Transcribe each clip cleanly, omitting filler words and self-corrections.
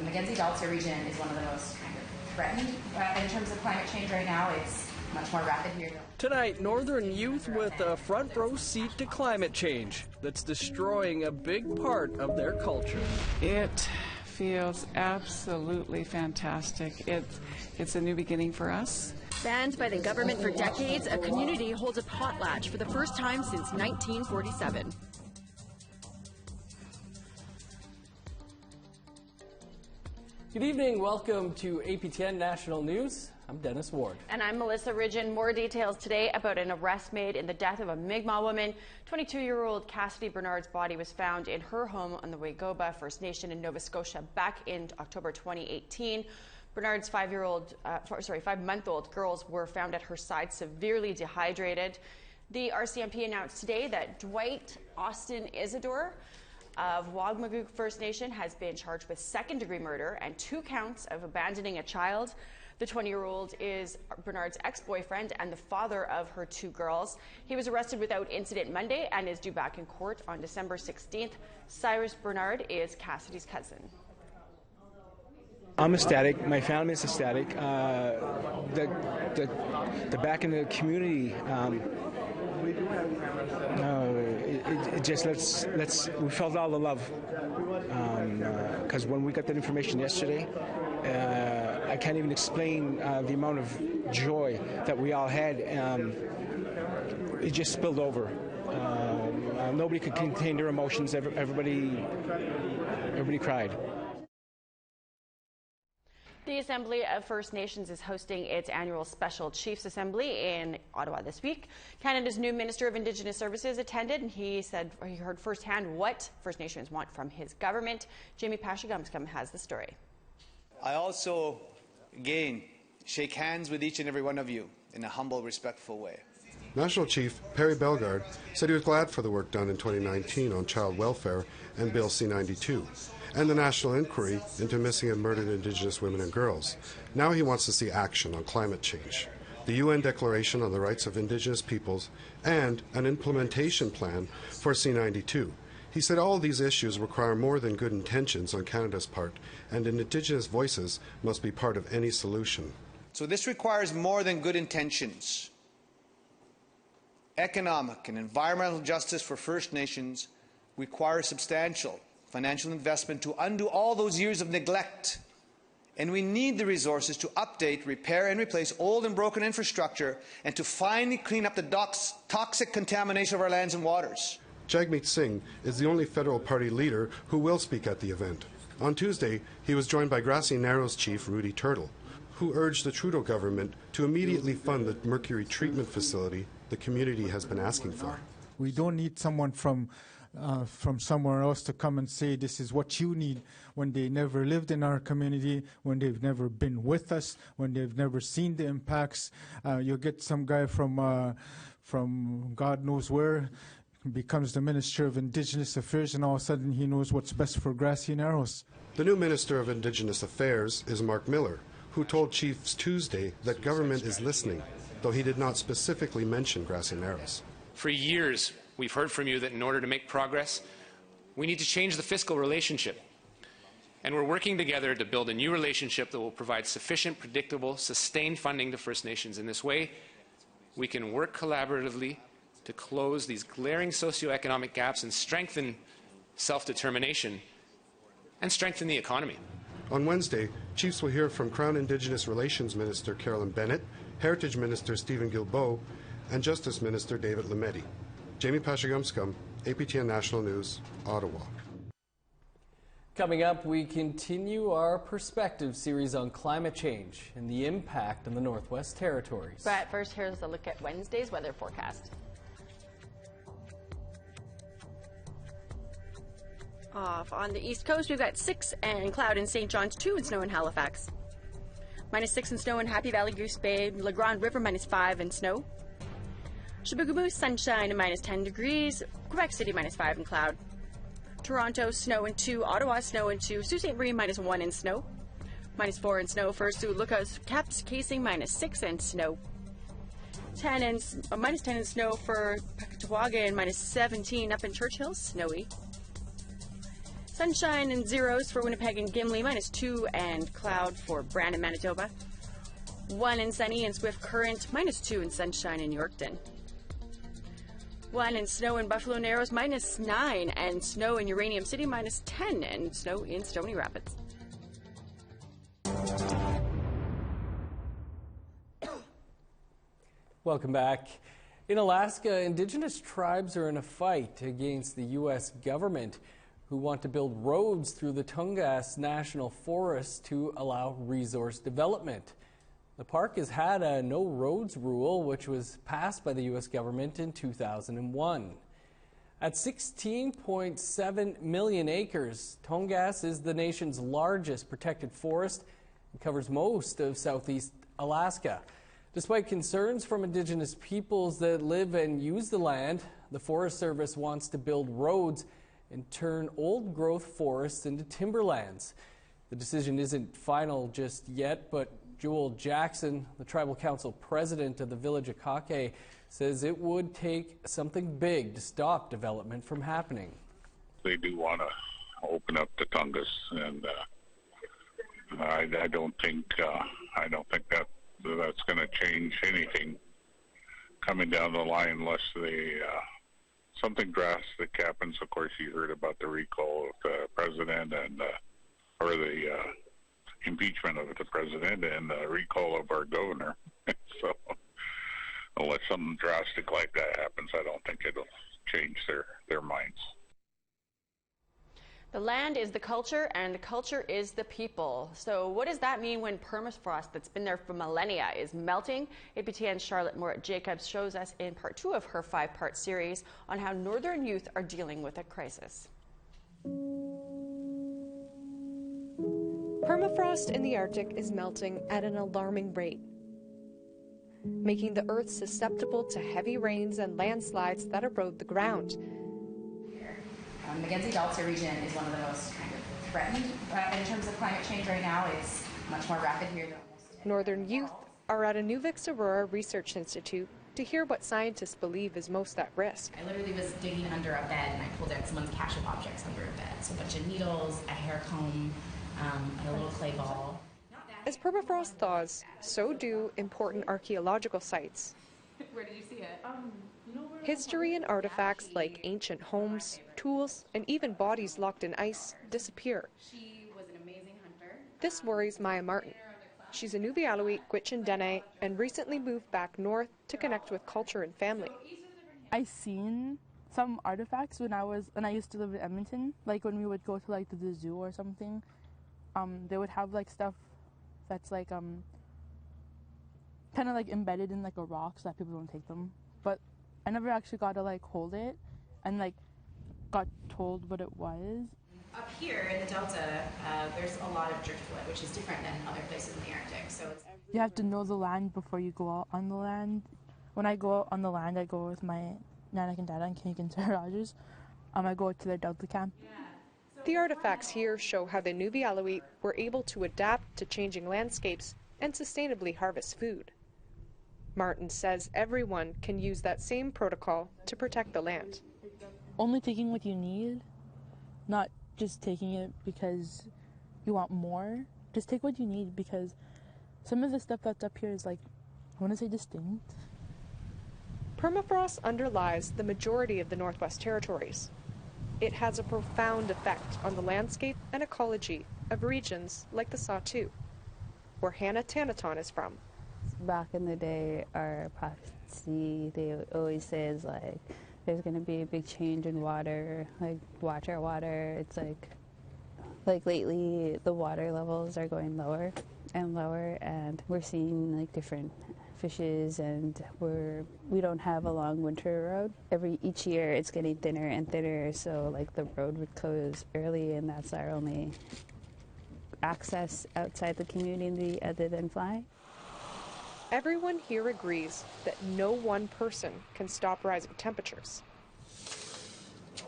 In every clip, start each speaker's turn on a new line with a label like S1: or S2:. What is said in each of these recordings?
S1: the Mackenzie-Delta region is one of the most kind of threatened in terms of climate change right now. It's much more rapid here.
S2: Tonight, Northern youth with a front row seat to climate change that's destroying a big part of their culture.
S3: It feels absolutely fantastic. It's a new beginning for us.
S4: Banned by the government for decades, a community holds a potlatch for the first time since 1947.
S2: Good evening. Welcome to APTN National News. I'm Dennis Ward.
S5: And I'm Melissa Ridgen. More details today about an arrest made in the death of a Mi'kmaq woman. 22-year-old Cassidy Bernard's body was found in her home on the Waygoba First Nation in Nova Scotia back in October 2018. Bernard's 5-month-old girls were found at her side severely dehydrated. The RCMP announced today that Dwight Austin Isidore of Wagmaguk First Nation has been charged with second-degree murder and 2 counts of abandoning a child. The 20-year-old is Bernard's ex-boyfriend and the father of her 2 girls. He was arrested without incident Monday and is due back in court on December 16th. Cyrus Bernard is Cassidy's cousin.
S6: I'm ecstatic. My family is ecstatic. The back in the community. It just we felt all the love. Because when we got that information yesterday, I can't even explain the amount of joy that we all had. It just spilled over. Nobody could contain their emotions. Everybody cried.
S5: The Assembly of First Nations is hosting its annual Special Chiefs Assembly in Ottawa this week. Canada's new Minister of Indigenous Services attended, and he said he heard firsthand what First Nations want from his government. Jamie Pashagumskum has the story.
S7: I also, again, shake hands with each and every one of you in a humble, respectful way.
S8: National Chief Perry Bellegarde said he was glad for the work done in 2019 on child welfare and Bill C-92. And the national inquiry into missing and murdered Indigenous women and girls. Now he wants to see action on climate change, the UN Declaration on the Rights of Indigenous Peoples, and an implementation plan for C-92. He said all these issues require more than good intentions on Canada's part, and Indigenous voices must be part of any solution.
S7: So this requires more than good intentions. Economic and environmental justice for First Nations requires substantial financial investment to undo all those years of neglect. And we need the resources to update, repair and replace old and broken infrastructure and to finally clean up the toxic contamination of our lands and waters.
S8: Jagmeet Singh is the only federal party leader who will speak at the event. On Tuesday, he was joined by Grassy Narrows Chief Rudy Turtle, who urged the Trudeau government to immediately fund the mercury treatment facility the community has been asking for.
S9: We don't need someone from somewhere else to come and say this is what you need when they never lived in our community, when they've never been with us, when they've never seen the impacts. You'll get some guy from God knows where, becomes the Minister of Indigenous Affairs, and all of a sudden he knows what's best for Grassy Narrows.
S8: The new Minister of Indigenous Affairs is Mark Miller, who told Chiefs Tuesday that government is listening, though he did not specifically mention Grassy Narrows.
S10: For years, we've heard from you that in order to make progress, we need to change the fiscal relationship. And we're working together to build a new relationship that will provide sufficient, predictable, sustained funding to First Nations. In this way, we can work collaboratively to close these glaring socioeconomic gaps and strengthen self-determination and strengthen the economy.
S8: On Wednesday, Chiefs will hear from Crown Indigenous Relations Minister Carolyn Bennett, Heritage Minister Stephen Guilbeault, and Justice Minister David Lametti. Jamie Pashagumskum, APTN National News, Ottawa.
S2: Coming up, we continue our perspective series on climate change and the impact on the Northwest Territories.
S5: But first, here's a look at Wednesday's weather forecast. Off on the east coast, we've got 6 and cloud in St. John's, 2 and snow in Halifax. -6 and snow in Happy Valley, Goose Bay, La Grande River, -5 and snow. Chibougamau, sunshine and -10 degrees. Quebec City, -5 and cloud. Toronto, snow and 2. Ottawa, snow and 2. Sault Ste. Marie, -1 and snow. -4 and snow for Sioux Lookout, Caps Casing, -6 and snow. -10 and snow for Pekatawaga and -17 up in Churchill, snowy.
S4: Sunshine and zeros for Winnipeg and Gimli, -2 and cloud for Brandon, Manitoba. 1 and sunny in Swift Current, -2 and sunshine in Yorkton. 1 and snow in Buffalo Narrows, -9 and snow in Uranium City, -10 and snow in Stony Rapids.
S2: Welcome back. In Alaska, Indigenous tribes are in a fight against the U.S. government, who want to build roads through the Tongass National Forest to allow resource development. The park has had a no roads rule, which was passed by the U.S. government in 2001. At 16.7 million acres, Tongass is the nation's largest protected forest and covers most of southeast Alaska. Despite concerns from Indigenous peoples that live and use the land, the Forest Service wants to build roads and turn old-growth forests into timberlands. The decision isn't final just yet, but Joel Jackson, the Tribal Council president of the village of Kake, says it would take something big to stop development from happening.
S11: They do want to open up the Tongass, and I don't think that's going to change anything coming down the line unless something drastic happens. Of course, you heard about the recall of the president or the impeachment of the president and the recall of our governor. So unless something drastic like that happens, I don't think it'll change their minds.
S5: The land is the culture, and the culture is the people. So what does that mean when permafrost that's been there for millennia is melting? APTN's Charlotte Morit-Jacobs shows us in part 2 of her 5-part series on how Northern youth are dealing with a crisis.
S12: Permafrost in the Arctic is melting at an alarming rate, making the Earth susceptible to heavy rains and landslides that erode the ground.
S1: The Mackenzie Delta region is one of the most kind of threatened in terms of climate change right now. It's much more rapid here than almost.
S12: Northern youth are at a Nuvix Aurora Research Institute to hear what scientists believe is most at risk.
S1: I literally was digging under a bed and I pulled out someone's cache of objects under a bed. So a bunch of needles, a hair comb, and a little clay ball.
S12: As permafrost thaws, so do important archaeological sites.
S1: Where did you see it?
S12: History and artifacts like ancient homes, tools, and even bodies locked in ice disappear.
S1: She was an amazing hunter.
S12: This worries MYHA Martin. She's a Nubialawit Gwich'in Dene and recently moved back north to connect with culture and family.
S13: I seen some artifacts when I used to live in Edmonton. Like when we would go to like the zoo or something, they would have like stuff that's like kind of like embedded in like a rock so that people don't take them. But I never actually got to like hold it and like got told what it was.
S1: Up here in the Delta, there's a lot of driftwood, which is different than other places in the Arctic. So
S13: You have to know the land before you go out on the land. When I go out on the land, I go with my Nanak and Dada and Kinnick and Sarah Rogers. I go to their Delta camp.
S12: The artifacts here show how the Nubialawit were able to adapt to changing landscapes and sustainably harvest food. Martin says everyone can use that same protocol to protect the land.
S13: Only taking what you need, not just taking it because you want more. Just take what you need, because some of the stuff that's up here is like, I want to say distinct.
S12: Permafrost underlies the majority of the Northwest Territories. It has a profound effect on the landscape and ecology of regions like the Sawtoo, where Hannah Tanaton is from.
S14: Back in the day, our prophecy, they always say is like, there's going to be a big change in water, like watch our water. It's like lately the water levels are going lower and lower, and we're seeing like different fishes, and we don't have a long winter road. Each year it's getting thinner and thinner, so like the road would close early, and that's our only access outside the community other than flying.
S12: Everyone here agrees that no one person can stop rising temperatures.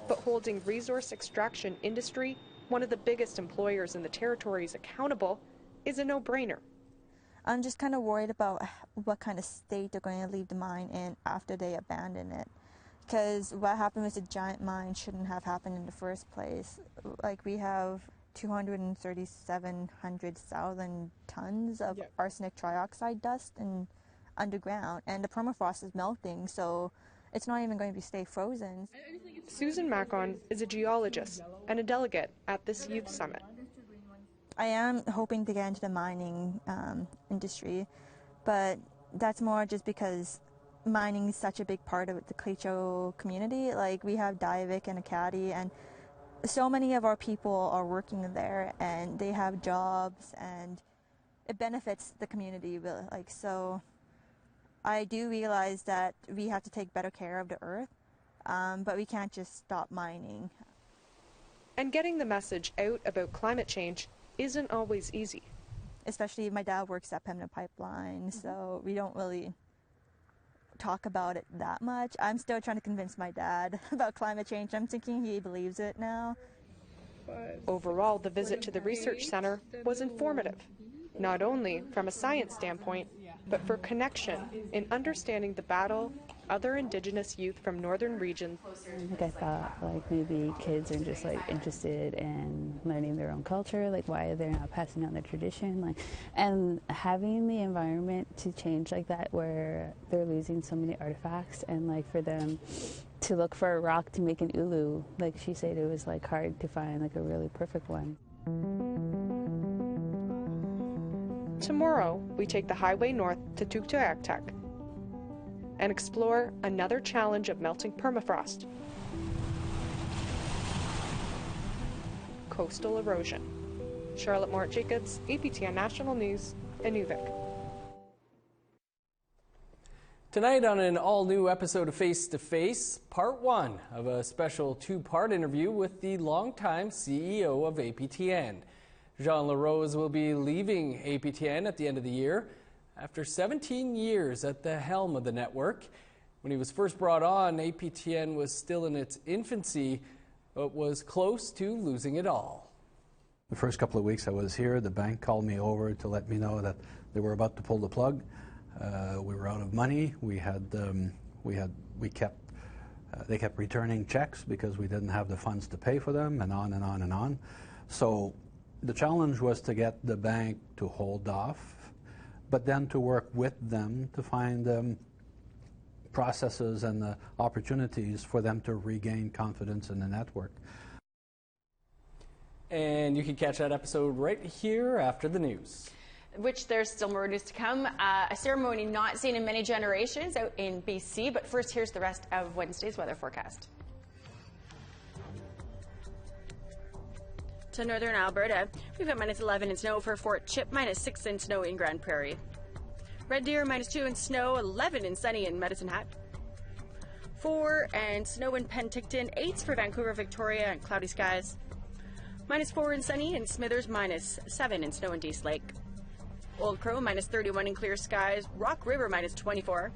S12: But holding resource extraction industry, one of the biggest employers in the territories, accountable is a no-brainer.
S15: I'm just kind of worried about what kind of state they're going to leave the mine in after they abandon it. because what happened with the giant mine shouldn't have happened in the first place. Like, we have 237,000 tons of arsenic trioxide dust underground, and the permafrost is melting, so it's not even going to stay frozen.
S12: Susan MACHAN is a geologist and a delegate at this youth summit.
S15: I am hoping to get into the mining industry, but that's more just because mining is such a big part of the CLIFFORD community. Like, we have Diavik and Acadie, and so many of our people are working there, and they have jobs, and it benefits the community. Like, so I do realize that we have to take better care of the earth, but we can't just stop mining.
S12: And getting the message out about climate change isn't always easy.
S15: Especially my dad works at Pembina Pipeline, so we don't really talk about it that much. I'm still trying to convince my dad about climate change. I'm thinking he believes it now.
S12: Overall, the visit to the research center was informative, not only from a science standpoint, but for connection in understanding the battle other Indigenous youth from northern regions.
S14: Like, I thought, like, maybe kids are just, like, interested in learning their own culture, like, why they're not passing on their tradition, like, and having the environment to change like that, where they're losing so many artifacts, and, like, for them to look for a rock to make an ulu, like she said, it was, like, hard to find, like, a really perfect one.
S12: Tomorrow, we take the highway north to Tuktoyaktuk and explore another challenge of melting permafrost: coastal erosion. Charlotte Mort-Jacobs, APTN National News, Inuvik.
S2: Tonight on an all-new episode of Face to Face, part one of a special two-part interview with the longtime CEO of APTN. Jean LaRose will be leaving APTN at the end of the year after 17 years at the helm of the network. When he was first brought on, APTN was still in its infancy, but was close to losing it all.
S16: The first couple of weeks I was here, the bank called me over to let me know that they were about to pull the plug. We were out of money. They kept returning checks because we didn't have the funds to pay for them, and on and on and on. So the challenge was to get the bank to hold off, but then to work with them to find processes and the opportunities for them to regain confidence in the network.
S2: And you can catch that episode right here after the news.
S5: Which there's still more news to come. A ceremony not seen in many generations out in BC, but first here's the rest of Wednesday's weather forecast. To northern Alberta, we've got -11 in snow for Fort Chip, -6 in snow in Grand Prairie. Red Deer, -2 in snow, 11 in sunny in Medicine Hat. 4 and snow in Penticton, 8 for Vancouver, Victoria, and cloudy skies. -4 in sunny in Smithers, -7 in snow in Dease Lake. Old Crow, -31 in clear skies. Rock River, -24.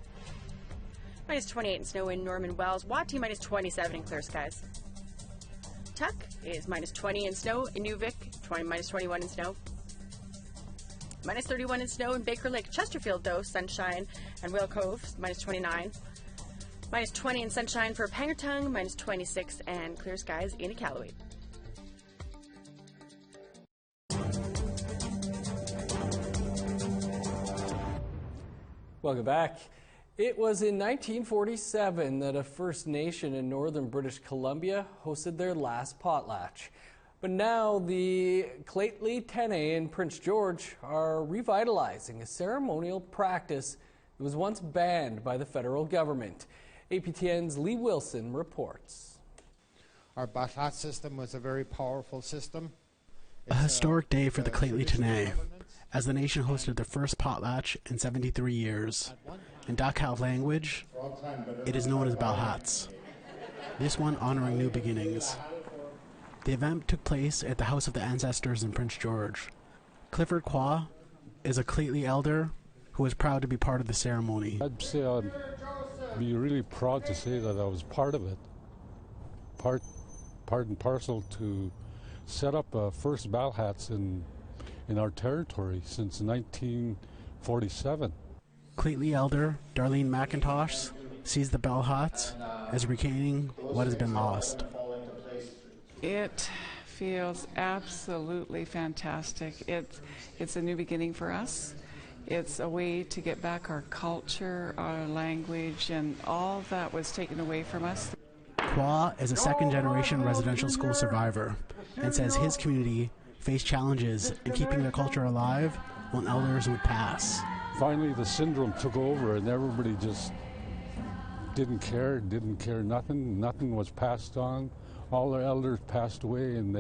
S5: -28 in snow in Norman Wells. Wati, -27 in clear skies. Tuck is -20 in snow. Inuvik, -21 in snow. -31 in snow in Baker Lake. Chesterfield, though, sunshine. And Whale Cove, -29. -20 in sunshine for Pangertung. -26 and clear skies in Iqaluit.
S2: Welcome back. It was in 1947 that a First Nation in northern British Columbia hosted their last potlatch. But now the CLAYTON in Prince George are revitalizing a ceremonial practice that was once banned by the federal government. APTN's Lee Wilson reports.
S17: Our potlatch system was a very powerful system.
S18: A historic day for the CLAYTON, as the nation hosted their first potlatch in 73 years. In Dakhal language, it is known as Balhats, this one honoring new beginnings. The event took place at the House of the Ancestors in Prince George. Clifford QUAW is a Clayton elder who is proud to be part of the ceremony.
S19: I'd say I'd be really proud to say that I was part of it, part and parcel to set up first Balhats in our territory since 1947.
S18: Clayton elder Darlene McIntosh sees the Balhats is regaining what has been lost.
S3: It feels absolutely fantastic. It's a new beginning for us. It's a way to get back our culture, our language, and all that was taken away from us.
S18: QUAW is a second-generation residential school survivor and says his community faced challenges in keeping their culture alive when elders would pass.
S19: Finally, the syndrome took over, and everybody just didn't care nothing. Nothing was passed on. All their elders passed away, and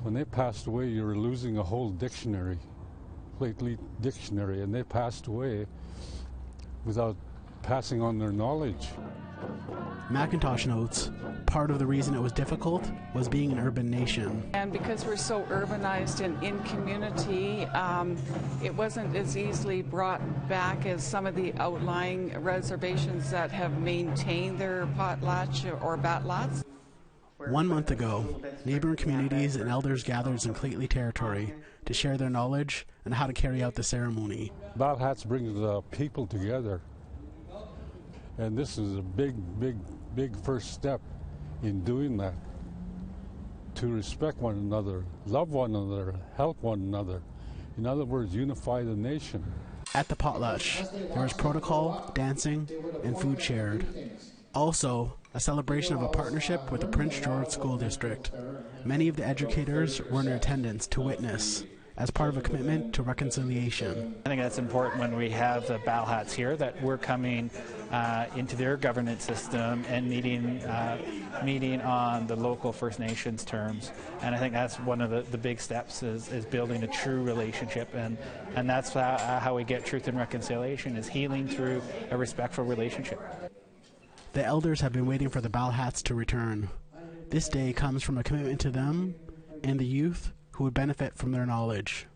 S19: when they passed away, you were losing a whole dictionary, Late dictionary, and they passed away without passing on their knowledge.
S18: MCINTOSH notes part of the reason it was difficult was being an urban nation.
S3: And because we're so urbanized and in community, it wasn't as easily brought back as some of the outlying reservations that have maintained their potlatch or batlats.
S18: 1 month ago, neighboring communities and elders gathered in Clayton territory to share their knowledge on how to carry out the ceremony.
S19: Batlats brings the people together, and this is a big first step in doing that. To respect one another, love one another, help one another. In other words, unify the nation.
S18: At the potlatch, there was protocol, dancing, and food shared. Also, a celebration of a partnership with the Prince George School District. Many of the educators were in attendance to witness, as part of a commitment to reconciliation.
S20: I think that's important when we have the Ballhats here, that we're coming into their governance system and meeting on the local First Nations terms. And I think that's one of the big steps is building a true relationship. And that's how we get truth and reconciliation, is healing through a respectful relationship.
S18: The elders have been waiting for the Ballhats to return. This day comes from a commitment to them and the youth who would benefit from their knowledge.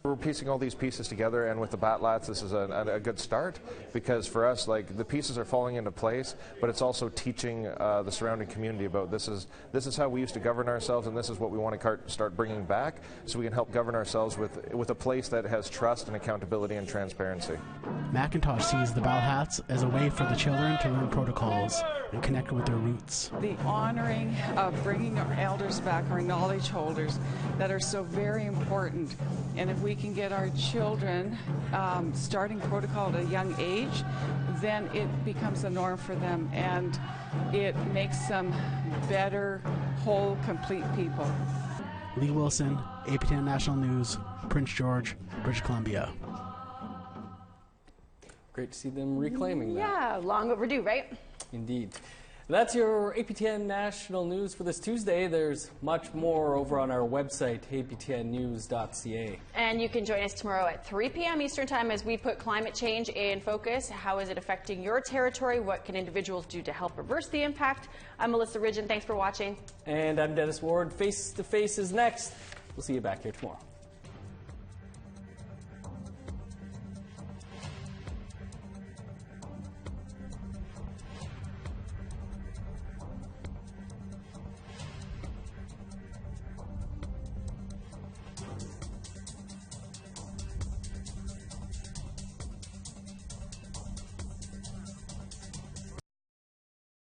S21: We're piecing all these pieces together, and with the Batlats, this is a good start, because for us, like, the pieces are falling into place, but it's also teaching the surrounding community about this is how we used to govern ourselves, and this is what we want to start bringing back, so we can help govern ourselves with a place that has trust and accountability and transparency.
S18: MCINTOSH sees the Ballhats as a way for the children to learn protocols and connect with their roots.
S3: The honoring of bringing our elders back, our knowledge holders, that are so very important. And if we can get our children starting protocol at a young age, then it becomes a norm for them, and it makes them better, whole, complete people.
S18: Lee Wilson, APTN National News, Prince George, British Columbia.
S2: Great to see them reclaiming that.
S5: Yeah, long overdue, right?
S2: Indeed. That's your APTN National News for this Tuesday. There's much more over on our website, aptnnews.ca.
S5: And you can join us tomorrow at 3 p.m. Eastern Time as we put climate change in focus. How is it affecting your territory? What can individuals do to help reverse the impact? I'm Melissa Ridgen. Thanks for watching.
S2: And I'm Dennis Ward. Face to Face is next. We'll see you back here tomorrow.